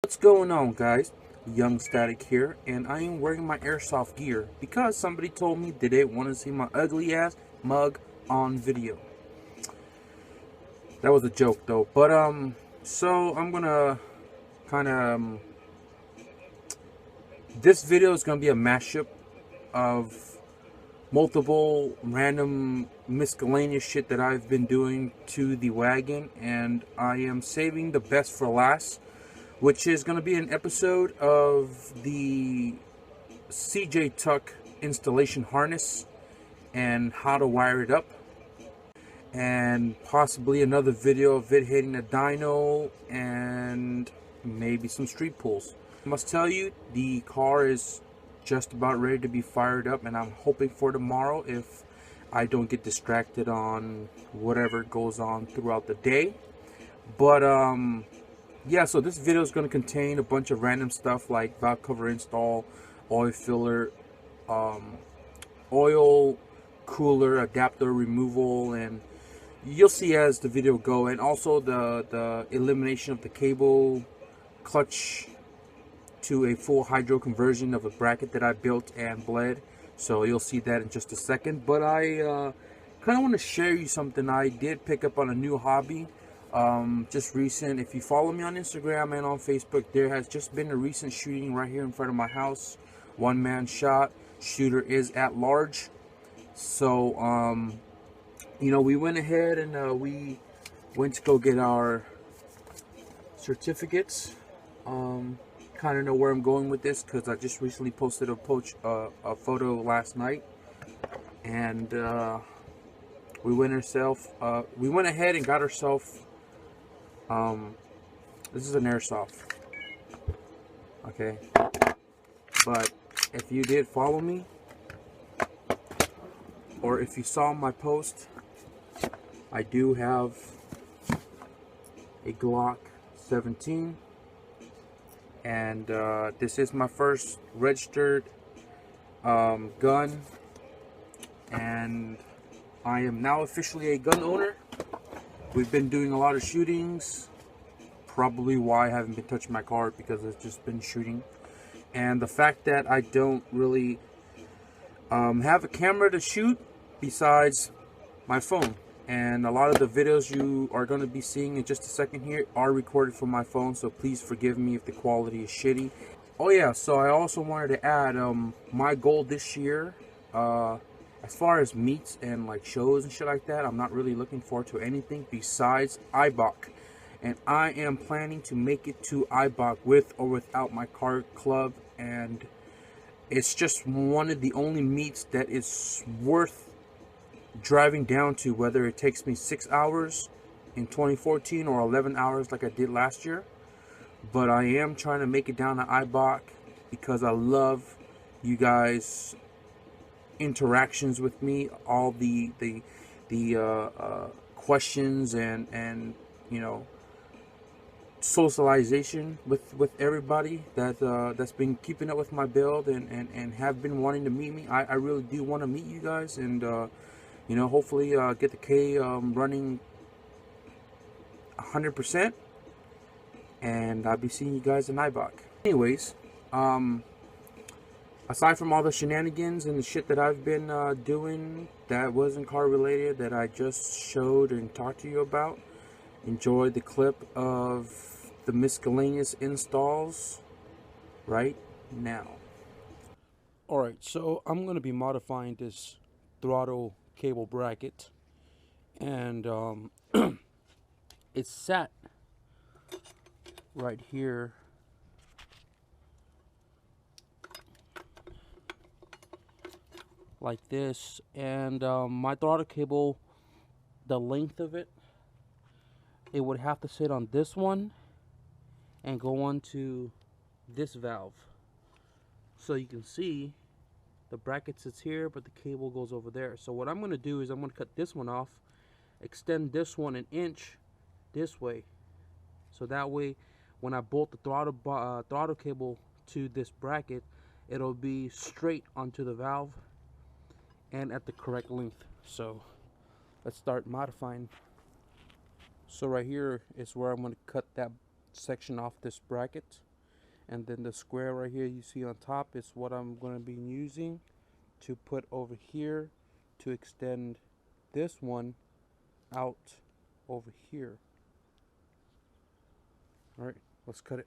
What's going on, guys? Young Static here, and I am wearing my airsoft gear because somebody told me they didn't want to see my ugly ass mug on video. That was a joke though, but so I'm gonna kind of this video is gonna be a mashup of multiple random miscellaneous shit that I've been doing to the wagon, and I am saving the best for last, which is going to be an episode of the CJ Tuck installation harness and how to wire it up, and possibly another video of it hitting a dyno and maybe some street pulls. I must tell you, the car is just about ready to be fired up, and I'm hoping for tomorrow if I don't get distracted on whatever goes on throughout the day. But yeah, so this video is going to contain a bunch of random stuff like valve cover install, oil filler, oil cooler adapter removal, and you'll see as the video go, and also the elimination of the cable clutch to a full hydro conversion of a bracket that I built and bled. So you'll see that in just a second. But I kind of want to share you something I did pick up on a new hobby. Just recent. If you follow me on Instagram and on Facebook, there has just been a recent shooting right here in front of my house. One man shot. Shooter is at large. So you know, we went ahead and we went to go get our certificates. Kind of know where I'm going with this because I just recently posted a photo last night, and we went ahead and got ourselves this is an airsoft, okay, but if you did follow me or if you saw my post, I do have a Glock 17. And this is my first registered gun, and I am now officially a gun owner. We've been doing a lot of shootings, probably why I haven't been touching my car, because it's just been shooting. And the fact that I don't really have a camera to shoot besides my phone, and a lot of the videos you are going to be seeing in just a second here are recorded from my phone, so please forgive me if the quality is shitty. Oh yeah, so I also wanted to add my goal this year, as far as meets and like shows and shit like that, I'm not really looking forward to anything besides IBOC. And I am planning to make it to IBOC with or without my car club, and it's just one of the only meets that is worth driving down to, whether it takes me 6 hours in 2014 or 11 hours like I did last year. But I am trying to make it down to IBOC because I love you guys' interactions with me, all the questions and you know, socialization with everybody that that's been keeping up with my build and have been wanting to meet me. I really do want to meet you guys, and you know, hopefully get the K running 100%, and I'll be seeing you guys in IBOC. Anyways, aside from all the shenanigans and the shit that I've been doing that wasn't car related, that I just showed and talked to you about, enjoy the clip of the miscellaneous installs right now. Alright, so I'm going to be modifying this throttle cable bracket, and it's sat right here like this, and my throttle cable, the length of it would have to sit on this one and go on to this valve. So you can see the bracket sits here, but the cable goes over there. So what I'm going to do is I'm going to cut this one off, extend this one an inch this way, so that way when I bolt the throttle cable to this bracket, it'll be straight onto the valve and at the correct length. So let's start modifying. So right here is where I'm going to cut that section off this bracket. and then the square right here you see on top is what I'm going to be using to put over here to extend this one out over here. Alright, let's cut it.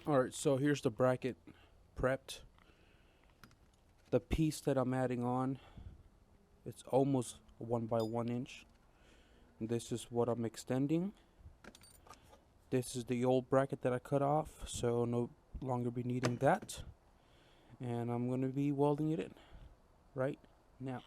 Alright, so here's the bracket prepped. The piece that I'm adding on, it's almost 1 by 1 inch. This is what I'm extending. This is the old bracket that I cut off, so no longer be needing that. And I'm going to be welding it in right now.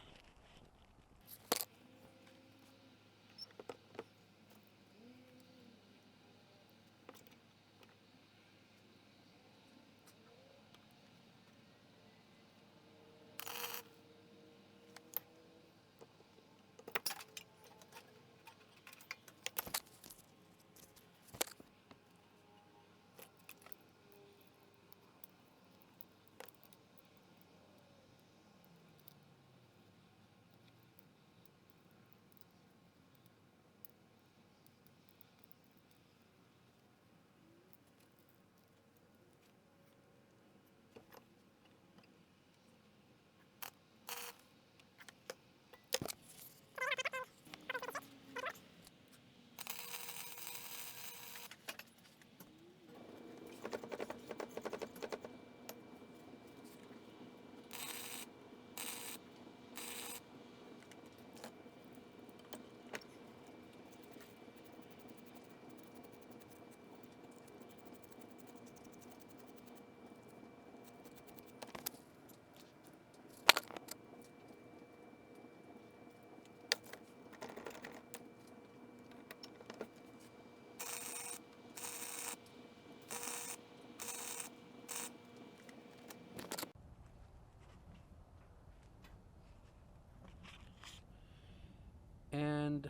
And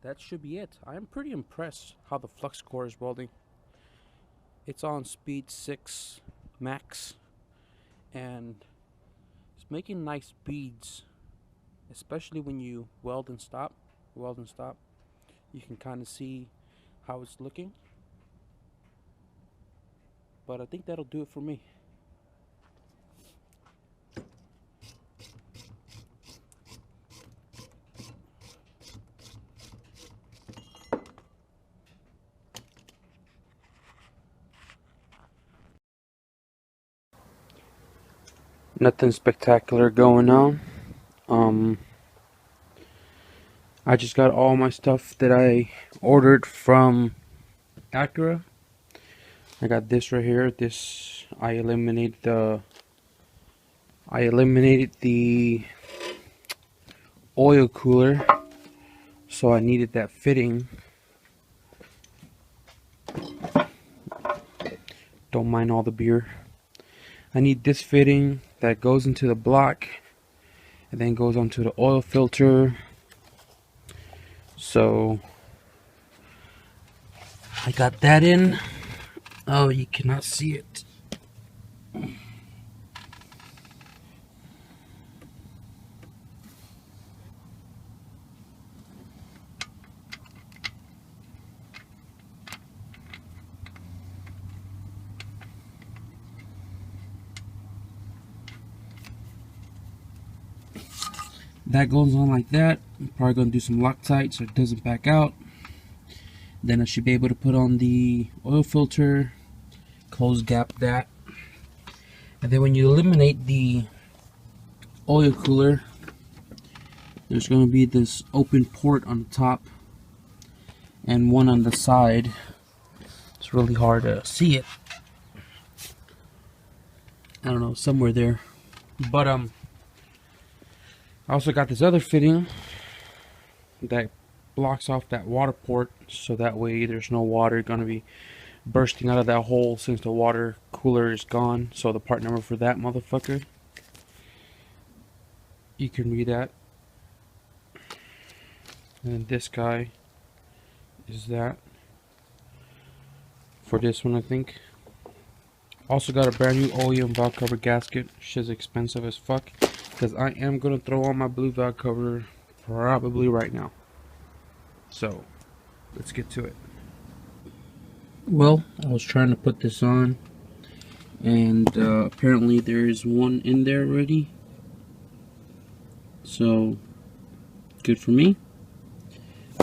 that should be it. I'm pretty impressed how the flux core is welding. It's on speed 6 max, and it's making nice beads, especially when you weld and stop. You can kind of see how it's looking. But I think that'll do it for me. Nothing spectacular going on. I just got all my stuff that I ordered from Acura. I got this right here. This I eliminated the oil cooler, so I needed that fitting. Don't mind all the beer. I need this fitting that goes into the block and then goes onto the oil filter. So I got that in. Oh, you cannot see it. that goes on like that. I'm probably going to do some Loctite so it doesn't back out. Then I should be able to put on the oil filter, close gap that, and then when you eliminate the oil cooler, there's going to be this open port on the top and one on the side. It's really hard to see it. I don't know, somewhere there. But I also got this other fitting that blocks off that water port, so that way there's no water going to be bursting out of that hole since the water cooler is gone. So the part number for that motherfucker, you can read that. And this guy is that for this one, I think. Also got a brand new OEM valve cover gasket. Shit's expensive as fuck, because I am gonna throw on my blue valve cover probably right now. So let's get to it. Well, I was trying to put this on, and apparently there is one in there already. So good for me.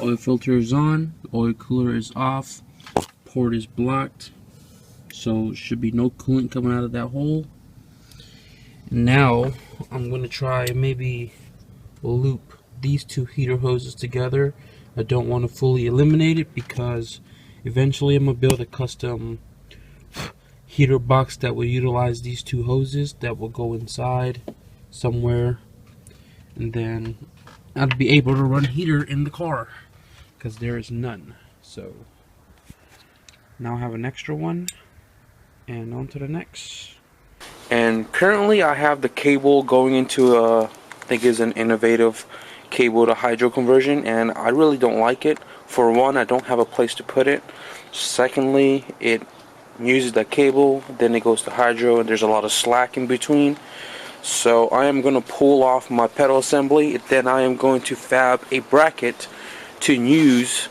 Oil filter is on, oil cooler is off, port is blocked, so should be no coolant coming out of that hole. Now I'm going to try maybe loop these two heater hoses together. I don't want to fully eliminate it because eventually I'm going to build a custom heater box that will utilize these two hoses that will go inside somewhere, and then I'd be able to run heater in the car because there is none. So now I have an extra one, and on to the next. And currently I have the cable going into I think is an innovative cable to hydro conversion, and I really don't like it. For one, I don't have a place to put it. Secondly, it uses the cable, then it goes to hydro, and there's a lot of slack in between. So I am going to pull off my pedal assembly, then I am going to fab a bracket to use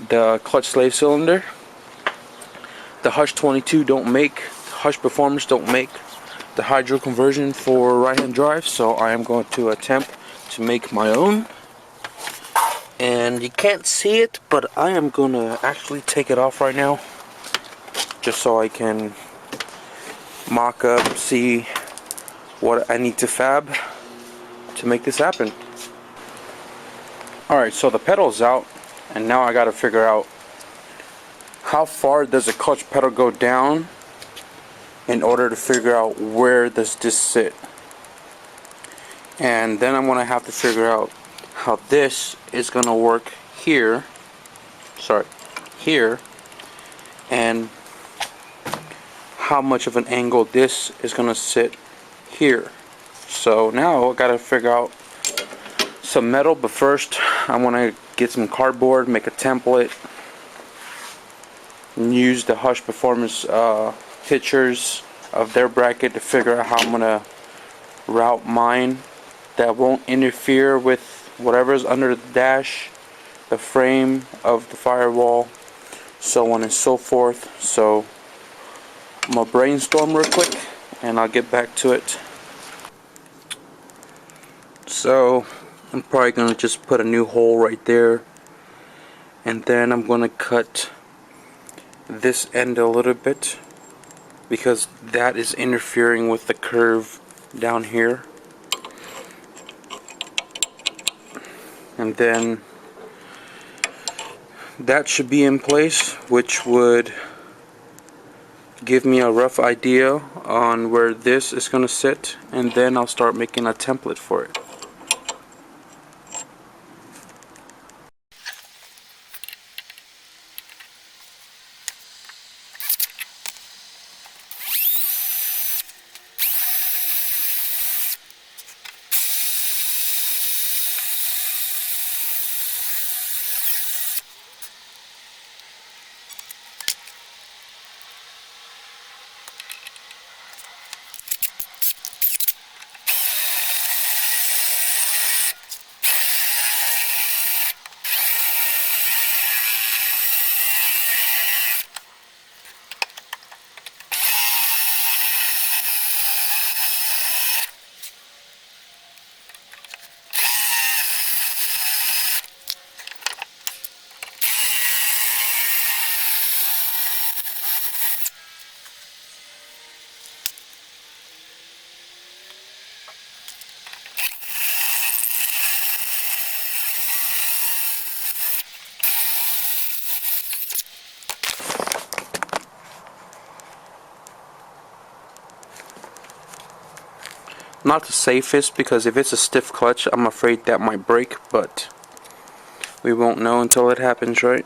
the clutch slave cylinder. The Hush 22 don't make, Hush Performance don't make the hydro conversion for right-hand drive, so I am going to attempt to make my own. And you can't see it, but I am going to actually take it off right now, just so I can mock up, see what I need to fab to make this happen. Alright, so the pedal's out, and now I gotta figure out how far does the clutch pedal go down in order to figure out where does this sit. And then I'm gonna have to figure out how this is gonna work here, here, and how much of an angle this is gonna sit here. So now I gotta figure out some metal, but first I want to get some cardboard, make a template, and use the Hush Performance pictures of their bracket to figure out how I'm gonna route mine that won't interfere with whatever's under the dash, the frame of the firewall, so on and so forth. So I'm gonna brainstorm real quick and I'll get back to it. So I'm probably going to just put a new hole right there, and then I'm going to cut this end a little bit because that is interfering with the curve down here. And then that should be in place, which would give me a rough idea on where this is going to sit, and then I'll start making a template for it. Not the safest, because if it's a stiff clutch, I'm afraid that might break, but we won't know until it happens, right?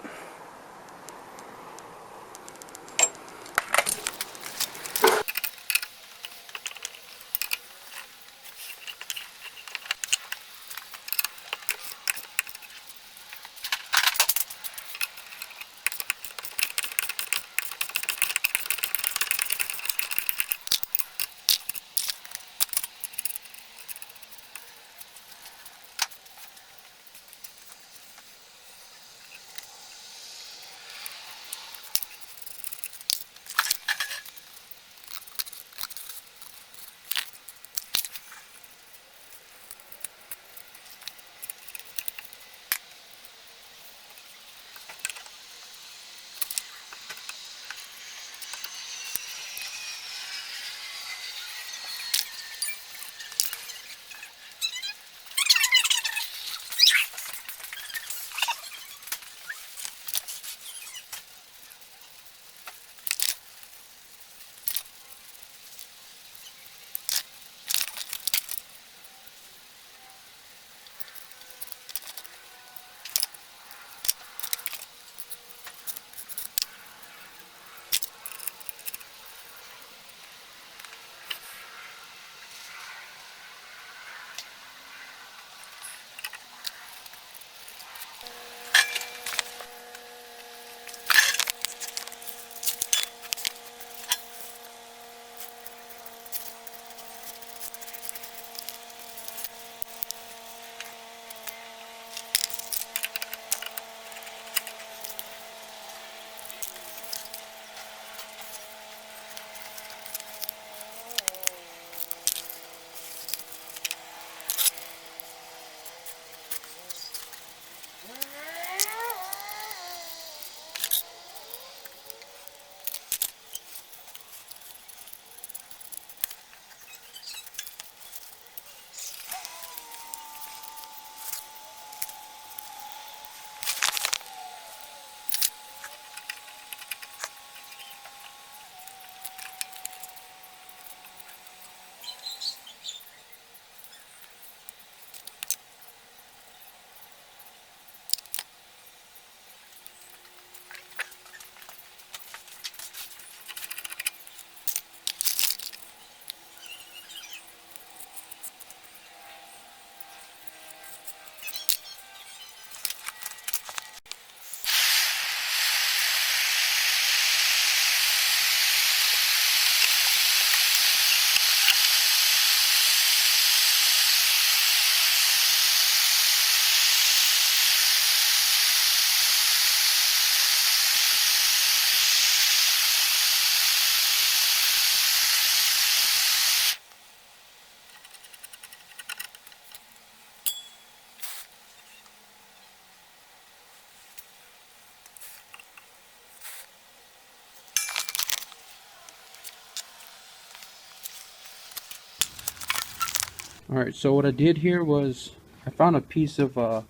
Alright, so what I did here was I found a piece of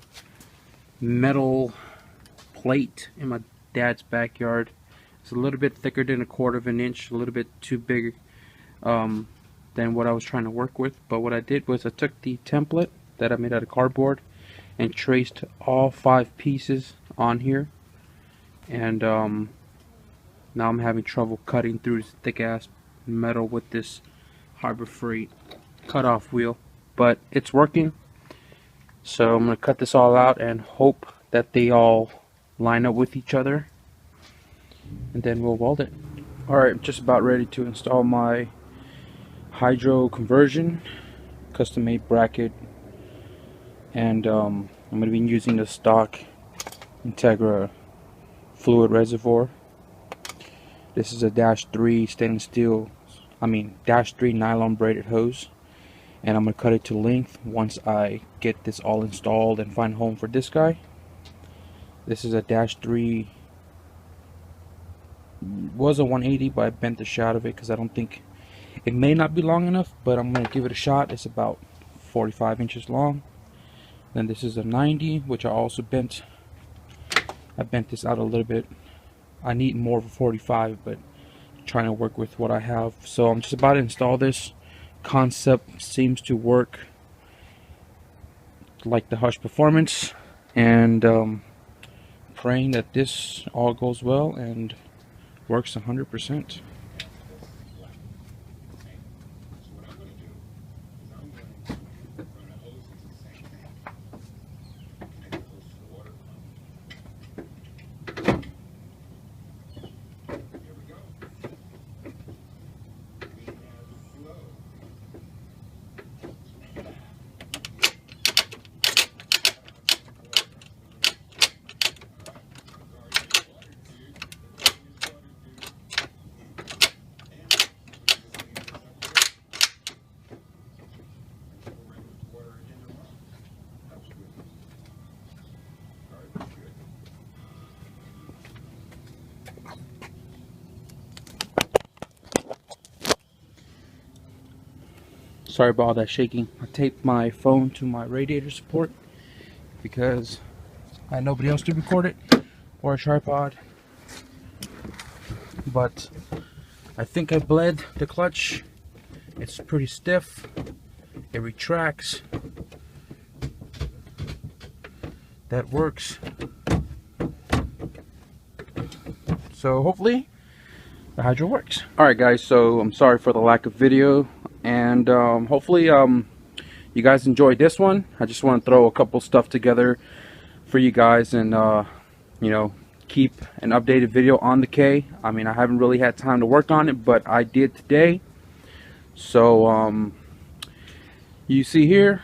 metal plate in my dad's backyard. It's a little bit thicker than 1/4 of an inch, a little bit too big than what I was trying to work with. But what I did was I took the template that I made out of cardboard and traced all 5 pieces on here. And now I'm having trouble cutting through this thick ass metal with this Harbor Freight cutoff wheel. But it's working, so I'm going to cut this all out and hope that they all line up with each other, and then we'll weld it. Alright, I'm just about ready to install my hydro conversion, custom made bracket, and I'm going to be using the stock Integra fluid reservoir. This is a -3 stainless steel, -3 nylon braided hose. And I'm going to cut it to length once I get this all installed and find a home for this guy. This is a -3, was a 180, but I bent the shot of it because I don't think, it may not be long enough, but I'm going to give it a shot. It's about 45 inches long. Then this is a 90, which I also bent. I bent this out a little bit. I need more of a 45, but I'm trying to work with what I have. So I'm just about to install this. concept seems to work like the Hush Performance, and praying that this all goes well and works 100%. Sorry about all that shaking. I taped my phone to my radiator support because I had nobody else to record it, or a tripod. But I think I bled the clutch. It's pretty stiff. It retracts. That works. So hopefully the hydro works. Alright guys, so I'm sorry for the lack of video, and hopefully you guys enjoyed this one. I just want to throw a couple stuff together for you guys, and you know, keep an updated video on the K. I mean, I haven't really had time to work on it, but I did today. So you see here,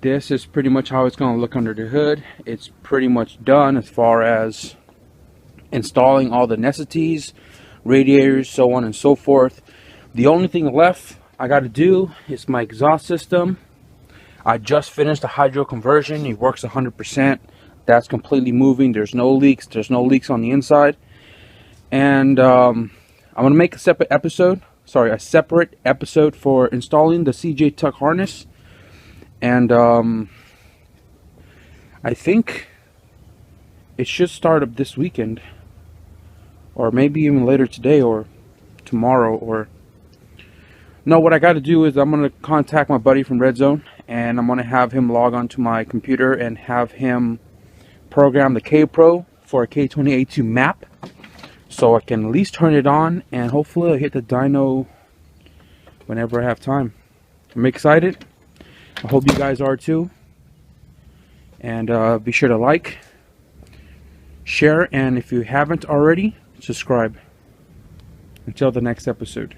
this is pretty much how it's going to look under the hood. It's pretty much done as far as installing all the necessities, radiators, so on and so forth. The only thing left I got to do is my exhaust system. I just finished the hydro conversion. It works 100%. That's completely moving. There's no leaks. There's no leaks on the inside. And I'm gonna make a separate episode. Sorry, a separate episode for installing the CJ Tuck harness. And I think it should start up this weekend, or maybe even later today or tomorrow. Or no, what I got to do is I'm going to contact my buddy from Red Zone, and I'm going to have him log onto my computer and have him program the K Pro for a K20A2 map, so I can at least turn it on, and hopefully I'll hit the dyno whenever I have time. I'm excited. I hope you guys are too. And be sure to like, share, and if you haven't already, subscribe. Until the next episode.